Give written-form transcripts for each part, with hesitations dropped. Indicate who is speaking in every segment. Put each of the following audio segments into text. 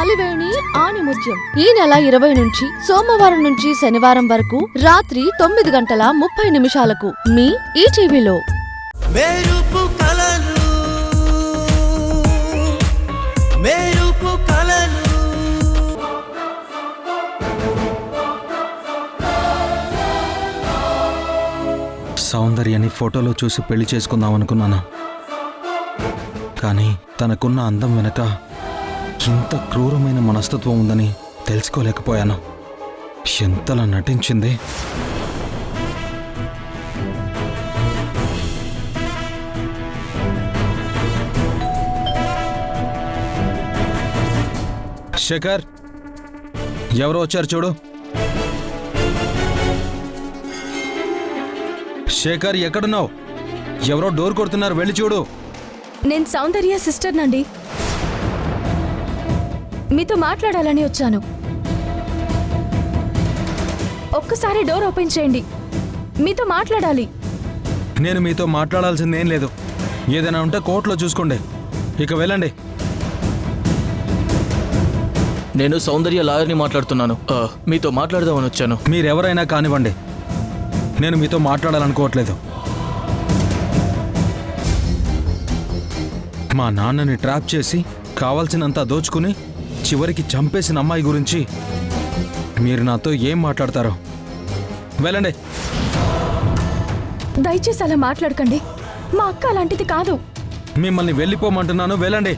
Speaker 1: అలివేణి ఆణిముత్యం ఈ నెల 20 నుంచి సోమవారం నుంచి శనివారం వరకు రాత్రి 9:30 మీ ఈటీవీలో.
Speaker 2: సౌందర్యని ఫోటోలో చూసి పెళ్లి చేసుకుందాం అనుకున్నాను, కానీ తనకున్న అందం వెనక ఇంత క్రూరమైన మనస్తత్వం ఉందని తెలుసుకోలేకపోయాను. ఎంతలా నటించింది. శేఖర్, ఎవరో వచ్చారు చూడు. శేఖర్, ఎక్కడున్నావు? ఎవరో డోర్ కొడుతున్నారు, వెళ్ళి చూడు.
Speaker 1: నేను సౌందర్య సిస్టర్ నండి, మీతో మాట్లాడాలని వచ్చాను. ఒక్కసారి డోర్ ఓపెన్ చేయండి, మీతో మాట్లాడాలి.
Speaker 2: నేను మీతో మాట్లాడాల్సిందేం లేదు. ఏదైనా ఉంటే కోర్టులో చూసుకోండి. ఇక వెళ్ళండి.
Speaker 3: నేను సౌందర్య లాయర్ని మాట్లాడుతున్నాను. మీతో మాట్లాడదామని వచ్చాను.
Speaker 2: మీరెవరైనా కానివ్వండి, నేను మీతో మాట్లాడాలనుకోవట్లేదు. మా నాన్నని ట్రాప్ చేసి కావాల్సినంత దోచుకుని చివరికి చంపేసిన అమ్మాయి గురించి మీరు నాతో ఏం మాట్లాడతారో వెళ్ళండి.
Speaker 1: దయచేసి అలా మాట్లాడకండి, మా అక్క అలాంటిది కాదు.
Speaker 2: మిమ్మల్ని వెళ్ళిపోమంటున్నాను, వెళ్ళండి.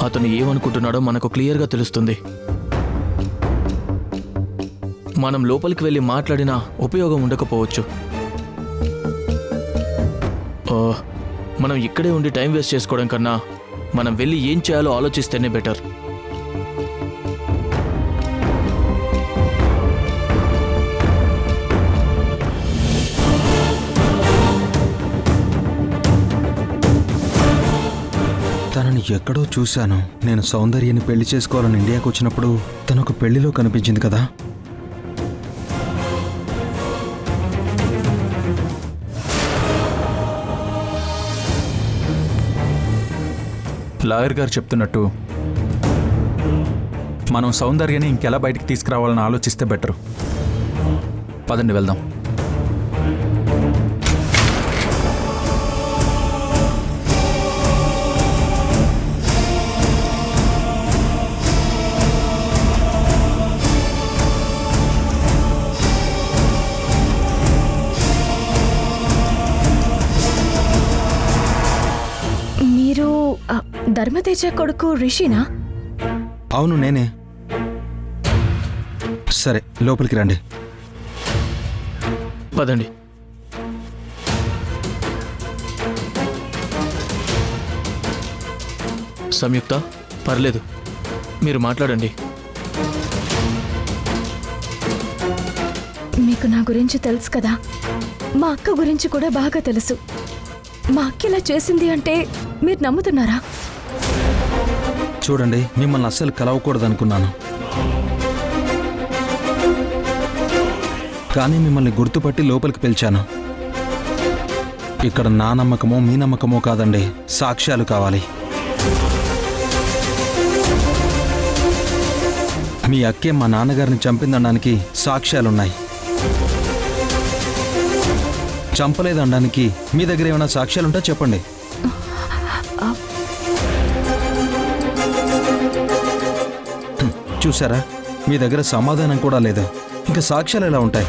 Speaker 3: అతను ఏమనుకుంటున్నాడో మనకు క్లియర్గా తెలుస్తుంది. మనం లోపలికి వెళ్ళి మాట్లాడినా ఉపయోగం ఉండకపోవచ్చు. మనం ఇక్కడే ఉండి టైం వేస్ట్ చేసుకోవడం కన్నా మనం వెళ్ళి ఏం చేయాలో ఆలోచిస్తేనే బెటర్.
Speaker 2: తనని ఎక్కడో చూశాను. నేను సౌందర్యని పెళ్లి చేసుకోవాలని ఇండియాకు వచ్చినప్పుడు తనొక పెళ్లిలో కనిపించింది కదా.
Speaker 4: లాయర్ గారు చెప్తున్నట్టు మనం సౌందర్యని ఇంకెలా బయటికి తీసుకురావాలని ఆలోచిస్తే బెటరు. పదండి, వెళ్దాం.
Speaker 1: ధర్మతేజ కొడుకు రిషినా?
Speaker 2: అవును, నేనే. సరే, లోపలికి రండి.
Speaker 3: పదండి. సంయుక్త, పర్లేదు, మీరు మాట్లాడండి.
Speaker 1: మీకు నా గురించి తెలుసు కదా, మా అక్క గురించి కూడా బాగా తెలుసు. మా అక్క ఇలా చేసింది అంటే మీరు నమ్ముతున్నారా?
Speaker 2: చూడండి, మిమ్మల్ని అస్సలు కలవకూడదనుకున్నాను, కానీ మిమ్మల్ని గుర్తుపట్టి లోపలికి పిలిచాను. ఇక్కడ నా నమ్మకమో మీ నమ్మకమో కాదండి, సాక్ష్యాలు కావాలి. మీ అక్కే మా నాన్నగారిని చంపిందనడానికి సాక్ష్యాలున్నాయి. చంపలేదనడానికి మీ దగ్గర ఏమైనా సాక్ష్యాలుంటా చెప్పండి. చూసారా, మీ దగ్గర సమాధానం కూడా లేదు. ఇంకా సాక్ష్యాలు ఎలా ఉంటాయి?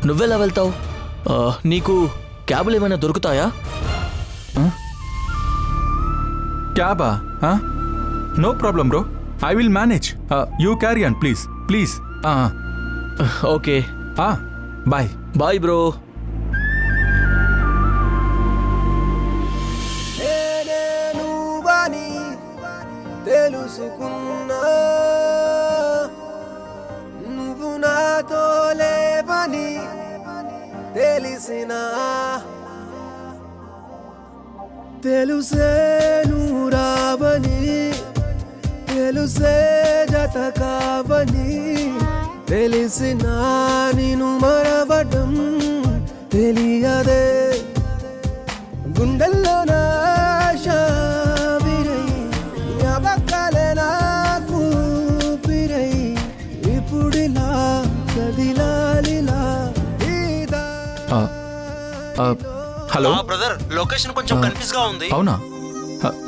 Speaker 3: నువ్వెలా వెళ్తావు? నీకు క్యాబులు ఏమైనా దొరుకుతాయా?
Speaker 4: క్యాబా? No problem bro, I will manage. You carry on please please.
Speaker 3: Okay,
Speaker 4: bye.
Speaker 3: Bye bro.
Speaker 5: తెలుసుకున్నా నువ్వు నాతో లేవని తెలిసి చేసిన తెలుసే నువ్వు రావని తెలుసే జత కావని తెలిసిన నిన్ను మరవడం తెలియదే గుండెల్లో నాశ విరై జ్ఞాపకాలే నాకు పిరై ఇప్పుడిలా కదిలాలిలా
Speaker 4: హలో
Speaker 6: బ్రదర్ లొకేషన్ కొంచెం కన్ఫ్యూజ్ గా ఉంది.
Speaker 4: అవునా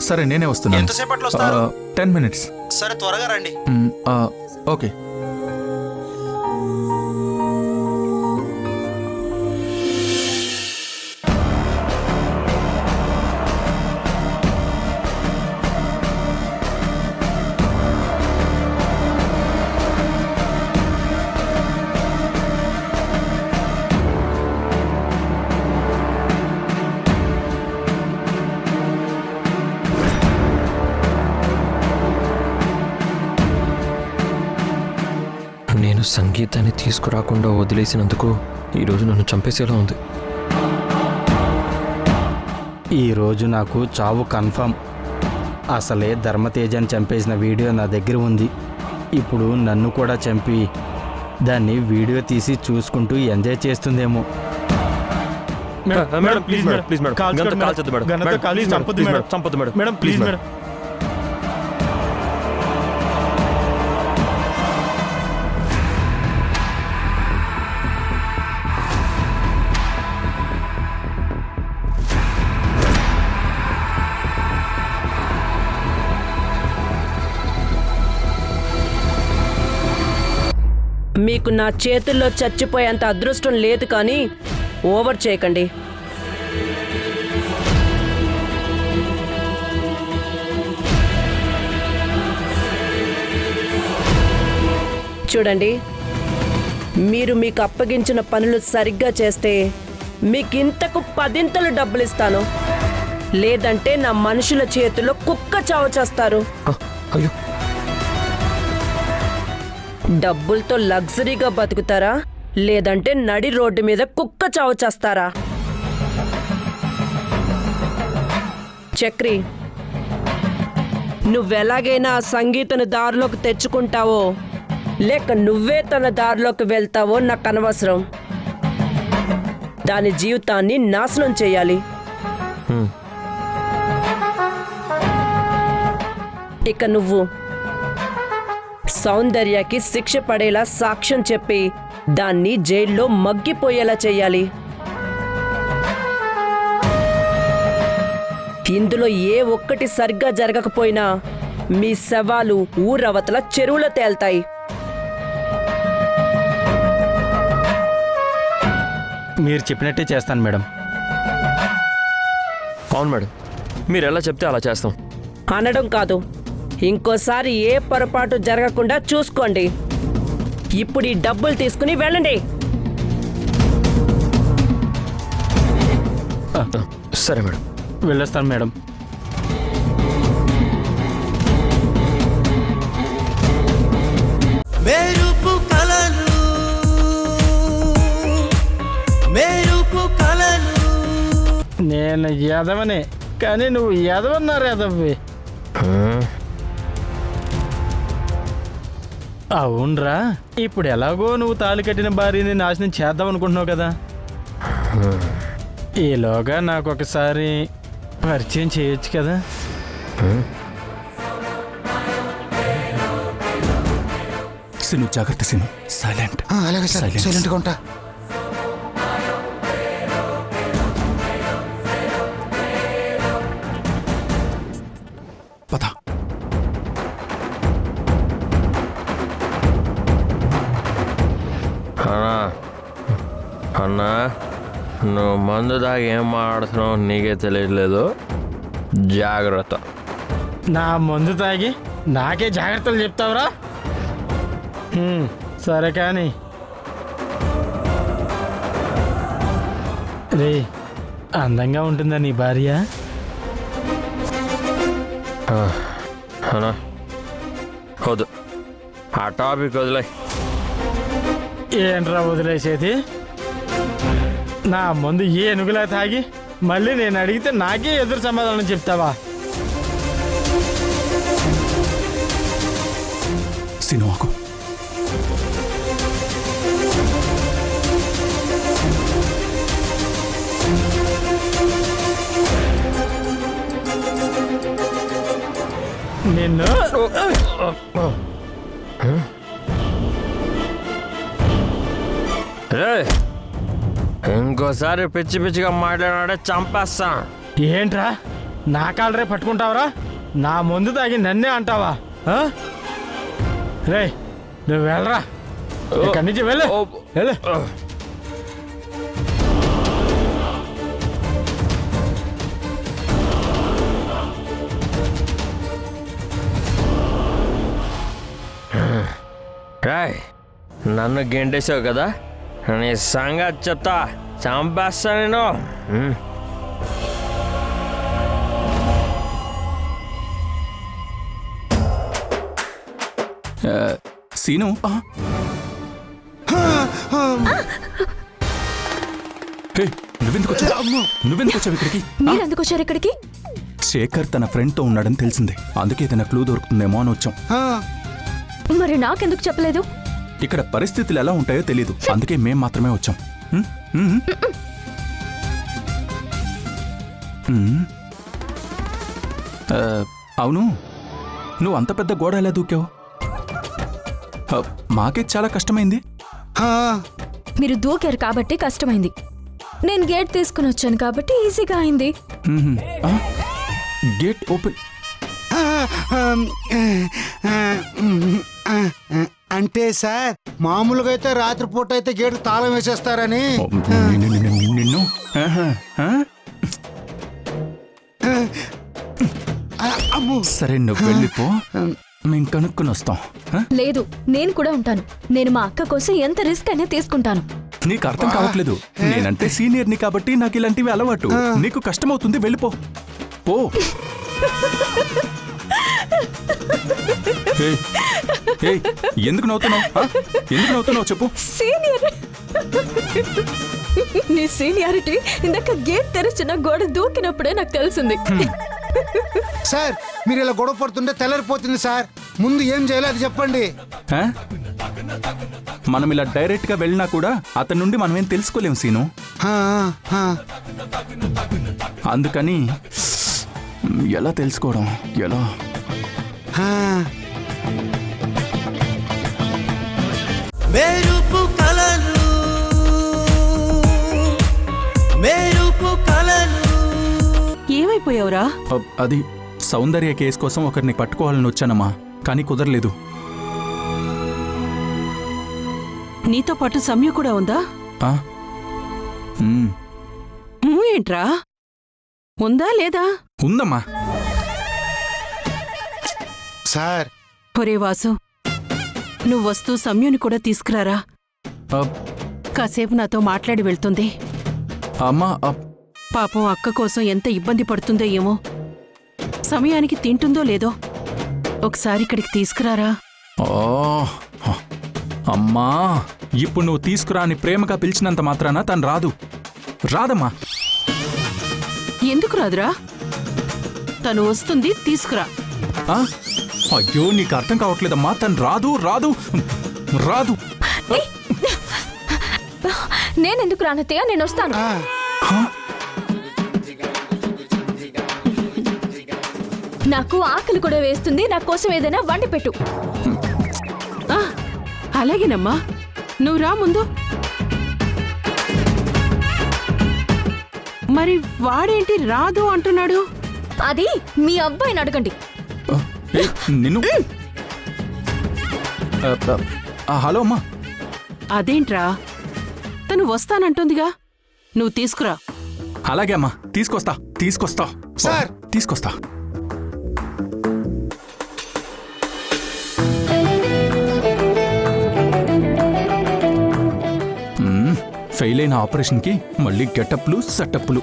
Speaker 4: సరే నేనే వస్తున్నాను.
Speaker 6: ఎంతసేపట్లో వస్తారు?
Speaker 4: 10 minutes.
Speaker 6: సరే త్వరగా రండి.
Speaker 4: ఓకే.
Speaker 7: నేను సంగీతాన్ని తీసుకురాకుండా వదిలేసినందుకు ఈరోజు నన్ను చంపేసేలా ఉంది.
Speaker 8: ఈరోజు నాకు చావు కన్ఫర్మ్. అసలే ధర్మతేజని చంపేసిన వీడియో నా దగ్గర ఉంది. ఇప్పుడు నన్ను కూడా చంపి దాన్ని వీడియో తీసి చూసుకుంటూ ఎంజాయ్ చేస్తుందేమో.
Speaker 7: Madam please madam please madam కాల్చొద్దు మేడం చంపొద్దు మేడం ప్లీజ్ మేడం.
Speaker 9: మీకు నా చేతుల్లో చచ్చిపోయేంత అదృష్టం లేదు, కానీ ఓవర్ చేయకండి. చూడండి, మీరు మీకు అప్పగించిన పనులు సరిగ్గా చేస్తే మీకింతకు 10 డబ్బులు ఇస్తాను. లేదంటే నా మనుషుల చేతిలో కుక్క చావు చేస్తారు.
Speaker 7: అయ్యో,
Speaker 9: డబ్బులతో లగ్జరీగా బతుకుతారా, లేదంటే నడి రోడ్డు మీద కుక్క చావు చేస్తారా? చక్రి, నువ్వెలాగైనా ఆ సంగీతను దారిలోకి తెచ్చుకుంటావో లేక నువ్వే తన దారిలోకి వెళ్తావో నాకు అనవసరం. దాని జీవితాన్ని నాశనం చేయాలి. ఇక నువ్వు సౌందర్యకి శిక్ష పడేలా సాక్ష్యం చెప్పి దాన్ని జైల్లో మగ్గిపోయేలా చెయ్యాలి. ఇందులో ఏ ఒక్కటి సరిగ్గా జరగకపోయినా మీ శవాలు ఊరవతల చెరువులో తేల్తాయి.
Speaker 8: మీరు చెప్పినట్టే చేస్తాను మేడం.
Speaker 7: అవును మేడం, మీరు ఎలా చెప్తే అలా చేస్తాం.
Speaker 9: అనడం కాదు, ఇంకోసారి ఏ పొరపాటు జరగకుండా చూసుకోండి. ఇప్పుడు ఈ డబ్బులు తీసుకుని వెళ్ళండి.
Speaker 7: సరే మేడం,
Speaker 8: వెళ్ళొస్తాను మేడం.
Speaker 5: మెరుపు కలలు మెరుపు కలలు.
Speaker 8: నేను యాదవనే, కానీ నువ్వు యాదవన్నారు యాదవ్వి. అవునరా, ఇప్పుడు ఎలాగో నువ్వు తాళి కట్టిన భార్యని నాశనం చేద్దాం అనుకుంటున్నావు కదా. ఈలోగా నాకు ఒకసారి పరిచయం చేయొచ్చు కదా.
Speaker 4: సిను జాగ్రత్త సిను, సైలెంట్.
Speaker 6: అలాగే సార్, సైలెంట్గా ఉంటా.
Speaker 4: పద.
Speaker 7: అన్నా, నువ్వు మందు దాకా ఏం మాట్లాడుతున్నావు నీకే తెలియట్లేదు. జాగ్రత్త.
Speaker 8: నా మందు తాగి నాకే జాగ్రత్తలు చెప్తావురా? సరే కానీ రే, అందంగా ఉంటుందా నీ భార్య?
Speaker 7: అన్నా వద్దు, ఆ టాపిక్ వదిలే.
Speaker 8: ఏంట్రా వదిలేసేది? నా ముందు ఏనుగులా తాగి మళ్ళీ నేను అడిగితే నాకే ఎదురు సమాధానం చెప్తావా?
Speaker 4: సీను ఆకు.
Speaker 8: నిన్ను
Speaker 7: రేయ్, ఇంకోసారి పిచ్చి పిచ్చిగా మాట్లాడాడే చంపేస్తాను.
Speaker 8: ఏంట్రా నా కాళ్ళరే పట్టుకుంటావరా? నా ముందు తాగి నన్నే అంటావా? ఆ? రే నువ్వు వెళ్ళరా, ఇక్కడి నుంచి వెళ్ళు వెళ్ళు.
Speaker 7: రాయ్, నన్ను గెంటేసావు కదా, నీ సంగతి చెప్తా, చంపేస్తా నేను.
Speaker 4: సీను హే, నువ్వెందుకు వచ్చావు ఇక్కడికి?
Speaker 1: మీరెందుకు వచ్చారు ఇక్కడికి?
Speaker 4: శేఖర్ తన ఫ్రెండ్తో ఉన్నాడని తెలిసింది, అందుకే తన క్లూ దొరుకుతుందేమో అని వచ్చాం.
Speaker 1: మరి నాకెందుకు చెప్పలేదు?
Speaker 4: ఇక్కడ పరిస్థితులు ఎలా ఉంటాయో తెలీదు, అందుకే మేం మాత్రమే వచ్చాం. అవును, నువ్వు అంత పెద్ద గోడ ఎలా దూకావు? మాకే చాలా కష్టమైంది.
Speaker 1: మీరు దూకారు కాబట్టి కష్టమైంది. నేను గేట్ తీసుకుని వచ్చాను కాబట్టి ఈజీగా అయింది.
Speaker 4: గేట్ ఓపెన్
Speaker 6: అంటే సార్, మామూలుగా అయితే రాత్రిపూట అయితే గేటు తాళం వేసేస్తారని.
Speaker 4: నిన్ను సరే నువ్వు వెళ్ళిపో, మేము కనుక్కొని వస్తాం.
Speaker 1: లేదు, నేను కూడా ఉంటాను. నేను మా అక్క కోసం ఎంత రిస్క్ అయినా తీసుకుంటాను.
Speaker 4: నీకు అర్థం కావట్లేదు, నేనంటే సీనియర్ని కాబట్టి నాకు ఇలాంటివి అలవాటు. నీకు కష్టమవుతుంది, వెళ్ళిపో పో. ఎందుకు నవ్వుతున్నావు చెప్పు.
Speaker 1: సీనియర్, నీ సీనియారిటీ ఇందాక గేట్ తెరిచిన గోడ దూకినప్పుడే నాకు తెలిసింది.
Speaker 6: సార్, మీరు ఇలా గొడవ పడుతుంటే తెల్లరిపోతుంది సార్. ముందు ఏం చేయాలో అది చెప్పండి.
Speaker 4: మనం ఇలా డైరెక్ట్ గా వెళ్ళినా కూడా అతని నుండి మనం ఏం తెలుసుకోలేం సీను. అందుకని ఎలా తెలుసుకోవడం ఎలా?
Speaker 5: మెరుపు కలలు, మెరుపు కలలు.
Speaker 9: ఏమైపోయావురా?
Speaker 4: అది సౌందర్య కేసు కోసం ఒకరిని పట్టుకోవాలని వచ్చానమ్మా, కానీ కుదరలేదు.
Speaker 9: నీతో పాటు సమ్య కూడా ఉందా? ఏంట్రా, ఉందా లేదా?
Speaker 4: ఉందమ్మా.
Speaker 6: సార్,
Speaker 9: ఒరే వాసు, నువ్వు వస్తూ సమ్యుని కూడా తీసుకురారా. కాసేపు నాతో మాట్లాడి వెళ్తుంది.
Speaker 4: అమ్మా,
Speaker 9: పాపం అక్క కోసం ఎంత ఇబ్బంది పడుతుందో ఏమో. సమయానికి తింటుందో లేదో, ఒకసారి ఇక్కడికి తీసుకురారా.
Speaker 4: అమ్మా, ఇప్పుడు నువ్వు తీసుకురా అని ప్రేమగా పిలిచినంత మాత్రాన తను రాదమ్మా.
Speaker 9: ఎందుకు రాదురా? తను వస్తుంది, తీసుకురా.
Speaker 4: అయ్యో, నీకు అర్థం కావట్లేదమ్మా, తను రాదు.
Speaker 1: నేనెందుకు రానత్తయ్య, నేను వస్తాను. నాకు ఆకలి కూడా వేస్తుంది, నా కోసం ఏదైనా వండి పెట్టు.
Speaker 9: అలాగేనమ్మా, నువ్వు రా ముందు. మరి వాడేంటి రాదు అంటున్నాడు?
Speaker 1: అది మీ అబ్బాయిని అడగండి.
Speaker 4: నిన్ను హలో అమ్మా.
Speaker 9: అదేంట్రా, తను వస్తానంటుందిగా, నువ్వు తీసుకురా.
Speaker 4: అలాగే అమ్మా, తీసుకొస్తా
Speaker 6: సార్,
Speaker 4: తీసుకొస్తా. ఫెయిల్ అయిన ఆపరేషన్కి మళ్ళీ గెటప్లు సెటప్లు.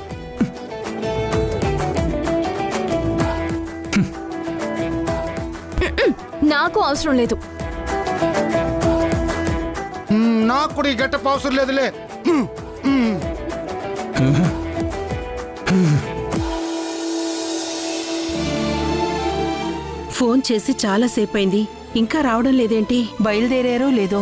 Speaker 1: నాకు అవసరం లేదు.
Speaker 6: నాకు కూడా ఈ గెటప్ అవసరం లేదులే.
Speaker 10: ఫోన్ చేసి చాలాసేపైంది, ఇంకా రావడం లేదేంటి? బయలుదేరారో లేదో?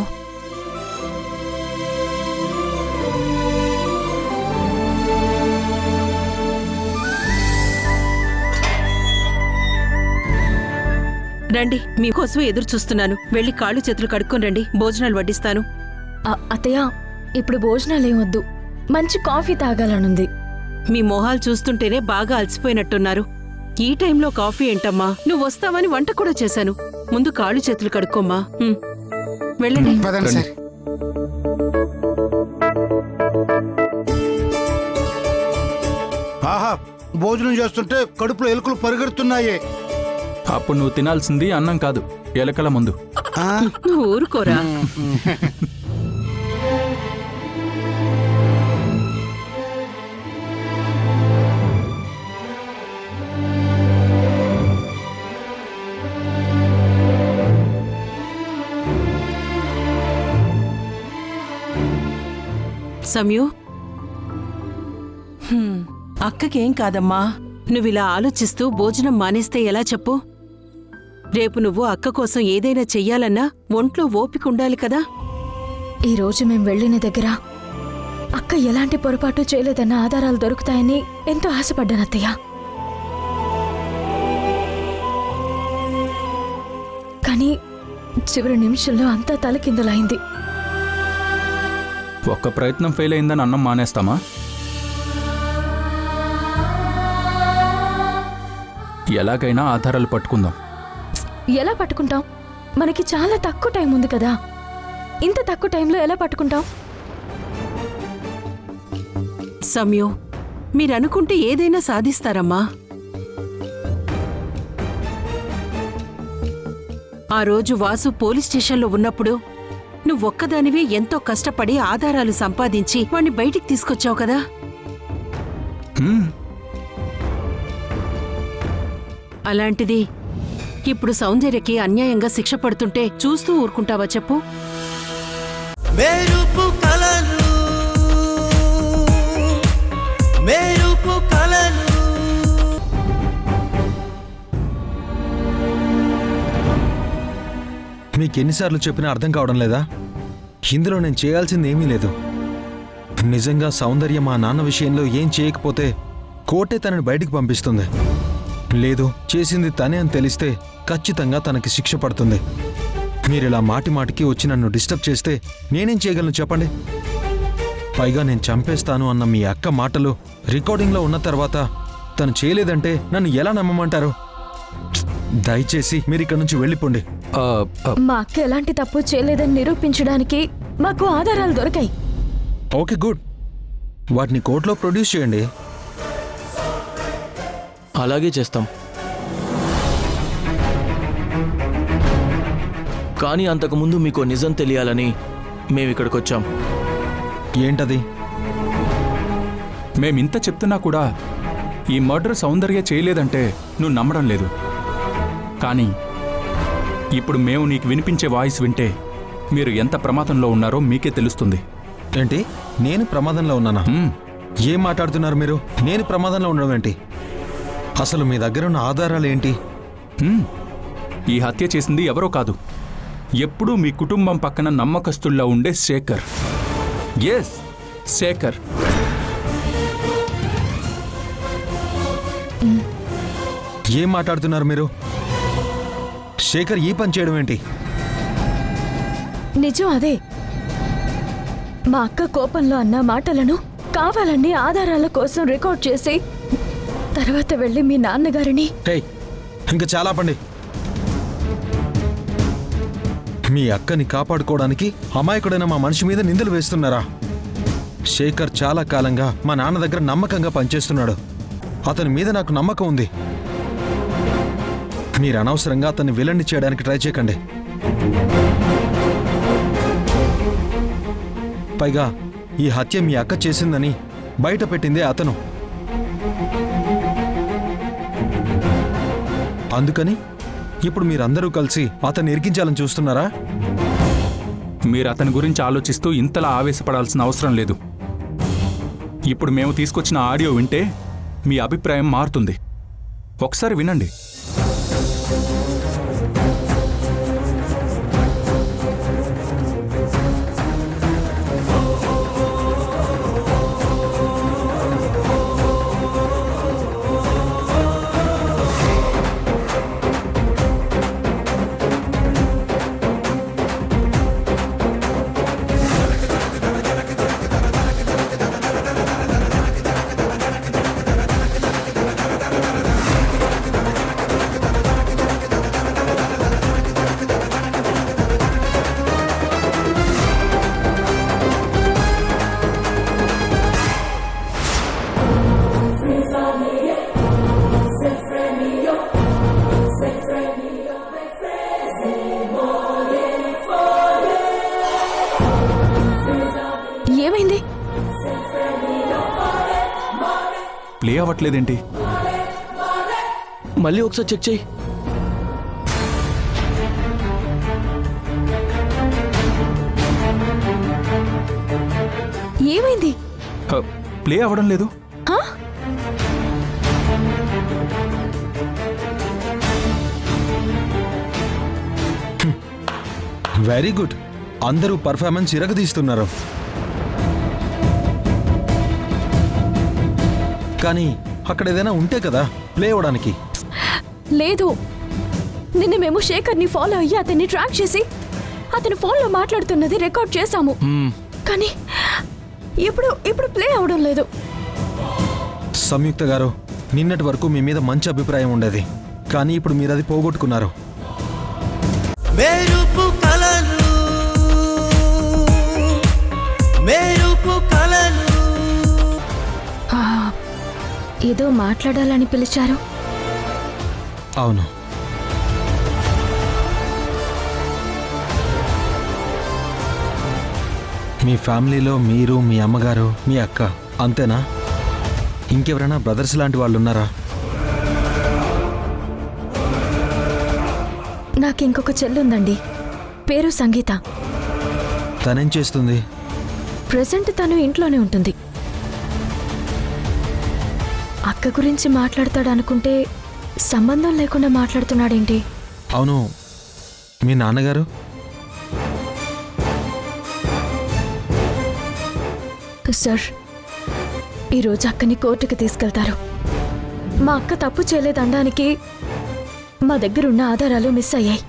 Speaker 10: రండి, మీకోసం ఎదురు చూస్తున్నాను. వెళ్ళి కాళ్ళు చేతులు కడుక్కొని రండి, భోజనాలు వడ్డిస్తాను.
Speaker 1: అత్తయ్య, ఇప్పుడు భోజనాలేం వద్దు, మంచి కాఫీ తాగాలనుంది.
Speaker 10: మీ మొహాలు చూస్తుంటేనే బాగా అలసిపోయినట్టున్నారు. ఈ టైంలో కాఫీ ఏంటమ్మా? నువ్వు వస్తావని వంట కూడా చేశాను. ముందు కాళ్ళు చేతులు కడుక్కోమ్మా. వెళ్ళండి.
Speaker 6: పదండి సార్. ఆహా, భోజనం చేస్తుంటే కడుపులో ఎలుకలు పరిగెడుతున్నాయి.
Speaker 4: అప్పుడు నువ్వు తినాల్సింది అన్నం కాదు, ఎలకల ముందు.
Speaker 10: నువ్వు ఊరుకోరా. సమయు, అక్కకేం కాదమ్మా. నువ్విలా ఆలోచిస్తూ భోజనం మానేస్తే ఎలా చెప్పు? రేపు నువ్వు అక్క కోసం ఏదైనా చెయ్యాలన్నా ఒంట్లో ఓపిక ఉండాలి కదా.
Speaker 1: ఈ రోజు మేం వెళ్ళిన దగ్గర అక్క ఎలాంటి పొరపాటు చేయలేదన్న ఆధారాలు దొరుకుతాయని ఎంతో ఆశపడ్డాను అత్తయ్య. కానీ చివరి నిమిషంలో అంతా తలకిందులైంది.
Speaker 4: ఒక్క ప్రయత్నం ఫెయిల్ అయిందని అన్నం మానేస్తామా? ఎలాగైనా ఆధారాలు పట్టుకుందాం.
Speaker 1: ఎలా పట్టుకుంటాం? మనకి చాలా తక్కువ టైం ఉంది కదా. ఇంత తక్కువ టైంలో ఎలా పట్టుకుంటాం?
Speaker 10: సమయు, మీరనుకుంటే ఏదైనా సాధిస్తారమ్మా. ఆ రోజు వాసు పోలీస్ స్టేషన్లో ఉన్నప్పుడు నువ్వొక్కదానివే ఎంతో కష్టపడి ఆధారాలు సంపాదించి వాణ్ణి బయటికి తీసుకొచ్చావు కదా. అలాంటిది ఇప్పుడు సౌందర్యకి అన్యాయంగా శిక్ష పడుతుంటే చూస్తూ ఊరుకుంటావా చెప్పు?
Speaker 5: మెరుపు కలలు మెరుపు కలలు
Speaker 2: మీకెన్నిసార్లు చెప్పినా అర్థం కావడం లేదా? ఇందులో నేను చేయాల్సింది ఏమీ లేదు. నిజంగా సౌందర్య మా నాన్న విషయంలో ఏం చేయకపోతే కోర్టే తనని బయటికి పంపిస్తుంది. లేదు, చేసింది తనే అని తెలిస్తే ఖచ్చితంగా తనకి శిక్ష పడుతుంది. మీరిలా మాటి మాటికి వచ్చి నన్ను డిస్టర్బ్ చేస్తే నేనేం చేయగలను చెప్పండి? పైగా నేను చంపేస్తాను అన్న మీ అక్క మాటలు రికార్డింగ్లో ఉన్న తర్వాత తను చేయలేదంటే నన్ను ఎలా నమ్మమంటారు? దయచేసి మీరు ఇక్కడ నుంచి వెళ్ళిపోండి.
Speaker 1: మా అక్క ఎలాంటి తప్పు చేయలేదని నిరూపించడానికి మాకు ఆధారాలు దొరికాయి.
Speaker 2: Okay, good. వాటిని కోర్టులో ప్రొడ్యూస్ చేయండి.
Speaker 3: అలాగే చేస్తాం. కానీ అంతకుముందు మీకు నిజం తెలియాలని మేమిక్కడికి వచ్చాం.
Speaker 2: ఏంటది?
Speaker 4: మేమింత చెప్తున్నా కూడా ఈ మర్డర్ సౌందర్య చేయలేదంటే నువ్వు నమ్మడం లేదు. కానీ ఇప్పుడు మేము నీకు వినిపించే వాయిస్ వింటే మీరు ఎంత ప్రమాదంలో ఉన్నారో మీకే తెలుస్తుంది.
Speaker 2: ఏంటి? నేను ప్రమాదంలో ఉన్నానా? ఏం మాట్లాడుతున్నారు మీరు? నేను ప్రమాదంలో ఉండడం ఏంటి? అసలు మీ దగ్గర ఉన్న ఆధారాలు ఏంటి?
Speaker 4: ఈ హత్య చేసింది ఎవరో కాదు, ఎప్పుడూ మీ కుటుంబం పక్కన నమ్మకస్తుల్లా ఉండే శేఖర్. ఎస్, శేఖర్.
Speaker 2: ఏం మాట్లాడుతున్నారు మీరు? శేఖర్ ఈ పని చేయడం ఏంటి?
Speaker 1: నిజం అదే. మా అక్క కోపంలో అన్న మాటలను కావాలని ఆధారాల కోసం రికార్డ్ చేసి తర్వాత వెళ్ళి మీ నాన్నగారిని...
Speaker 2: ఇంకా చాలా పండి. మీ అక్కని కాపాడుకోవడానికి అమాయకుడైన మా మనిషి మీద నిందలు వేస్తున్నారా? శేఖర్ చాలా కాలంగా మా నాన్న దగ్గర నమ్మకంగా పనిచేస్తున్నాడు. అతని మీద నాకు నమ్మకం ఉంది. మీరు అనవసరంగా అతన్ని విలన్ని చేయడానికి ట్రై చేయకండి. పైగా ఈ హత్య మీ అక్క చేసిందని బయట పెట్టిందే అతను. అందుకని ఇప్పుడు మీరందరూ కలిసి అతన్ని ఇరికించాలని చూస్తున్నారా?
Speaker 4: మీరు అతని గురించి ఆలోచిస్తూ ఇంతలా ఆవేశపడాల్సిన అవసరం లేదు. ఇప్పుడు మేము తీసుకొచ్చిన ఆడియో వింటే మీ అభిప్రాయం మారుతుంది. ఒకసారి వినండి.
Speaker 1: ఏమైంది?
Speaker 4: ప్లే అవ్వట్లేదేంటి?
Speaker 3: మళ్ళీ ఒకసారి చెక్ చేయి.
Speaker 1: ఏమైంది?
Speaker 4: ప్లే అవ్వడం లేదు.
Speaker 1: హా?
Speaker 2: Very good. అందరూ పర్ఫార్మెన్స్ ఇరగదీస్తున్నారు. కానీ అక్కడ ఏదైనా ఉంటే కదా ప్లే అవ్వడానికి.
Speaker 1: లేదు, నిన్న మేము శేఖర్ని ఫాలో అయ్యి అతన్ని ట్రాక్ చేసి అతని ఫోన్లో మాట్లాడుతున్నది రికార్డ్ చేశాము. కానీ ఇప్పుడు ప్లే అవడం లేదు.
Speaker 2: సంయుక్త గారు, నిన్నటి వరకు మీ మీద మంచి అభిప్రాయం ఉండేది, కానీ ఇప్పుడు మీరు అది పోగొట్టుకున్నారు.
Speaker 5: మెరుపు కలలు మెరుపు కలలు.
Speaker 1: ఏదో మాట్లాడాలని పిలిచారు.
Speaker 2: అవును, మీ ఫ్యామిలీలో మీరు, మీ అమ్మగారు, మీ అక్క అంతేనా? ఇంకెవరైనా బ్రదర్స్ లాంటి వాళ్ళు ఉన్నారా?
Speaker 1: నాకు ఇంకొక చెల్లుందండి, పేరు సంగీత.
Speaker 2: తనేం చేస్తుంది?
Speaker 1: ప్రెసెంట్ తను ఇంట్లోనే ఉంటుంది. అక్క గురించి మాట్లాడతాడు అనుకుంటే సంబంధం లేకుండా మాట్లాడుతున్నాడేంటి?
Speaker 2: అవును, మీ నాన్నగారు?
Speaker 1: సార్, ఈరోజు అక్కని కోర్టుకి తీసుకెళ్తారు. మా అక్క తప్పు చేయలేదనడానికి మా దగ్గరున్న ఆధారాలు మిస్ అయ్యాయి.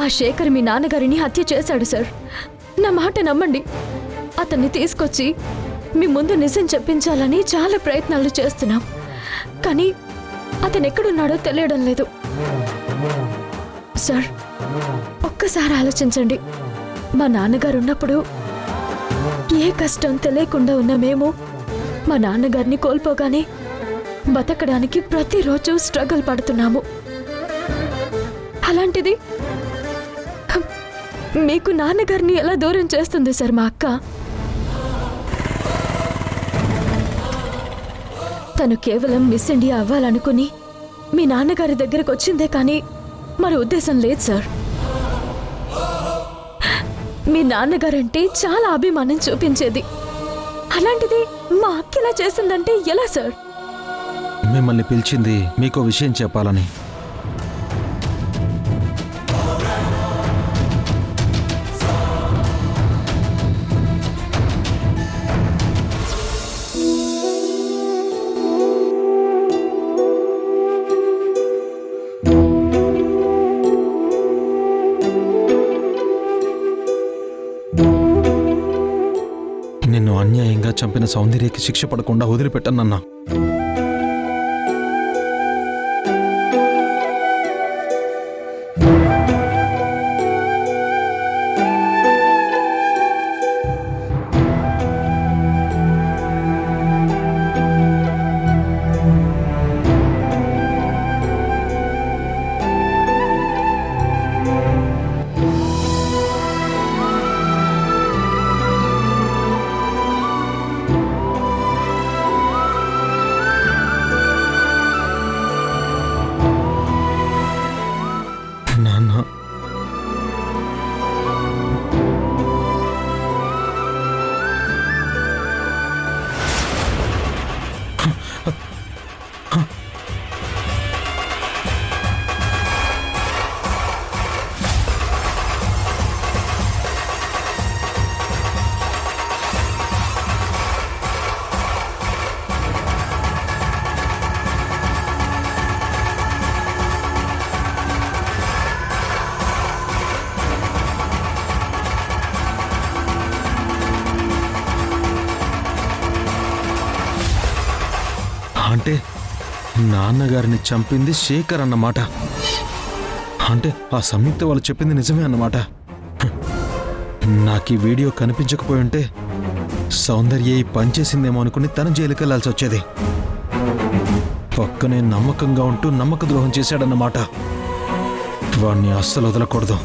Speaker 1: ఆ శేఖర్ మీ నాన్నగారిని హత్య చేశాడు సార్. నా మాట నమ్మండి. అతన్ని తీసుకొచ్చి మీ ముందు నిజం చెప్పించాలని చాలా ప్రయత్నాలు చేస్తున్నాం, కానీ అతను ఎక్కడున్నాడో తెలియడం లేదు. సార్, ఒక్కసారి ఆలోచించండి. మా నాన్నగారు ఉన్నప్పుడు ఏ కష్టం తెలియకుండా ఉన్న మేము మా నాన్నగారిని కోల్పోగానే బతకడానికి ప్రతిరోజు స్ట్రగుల్ పడుతున్నాము. అలాంటిది మీకు నాన్నగారిని ఎలా దూరం చేస్తుంది సార్ మా అక్క? తను కేవలం మిస్ ఇండియా అవ్వాలనుకుని మీ నాన్నగారి దగ్గరకు వచ్చిందే కానీ మరో ఉద్దేశం లేదు సార్. మీ నాన్నగారంటే చాలా అభిమానం చూపించేది. అలాంటిది మా అక్క ఇలా చేసిందంటే ఎలా సార్?
Speaker 2: మిమ్మల్ని పిలిచింది మీకో విషయం చెప్పాలని. నిన్ను అన్యాయంగా చంపిన సౌందర్యకి శిక్ష పడకుండా వదిలిపెట్టనన్నా. అంటే నాన్నగారిని చంపింది శేఖర్ అన్నమాట. అంటే ఆ సంయుక్త వాళ్ళు చెప్పింది నిజమే అన్నమాట. నాకు ఈ వీడియో కనిపించకపోయి ఉంటే సౌందర్య ఈ పనిచేసిందేమో అనుకుని తను జైలుకి వెళ్లాల్సి వచ్చేది. పక్కనే నమ్మకంగా ఉంటూ నమ్మక ద్రోహం చేశాడన్నమాట. వాణ్ణి అస్సలు వదలకూడదు.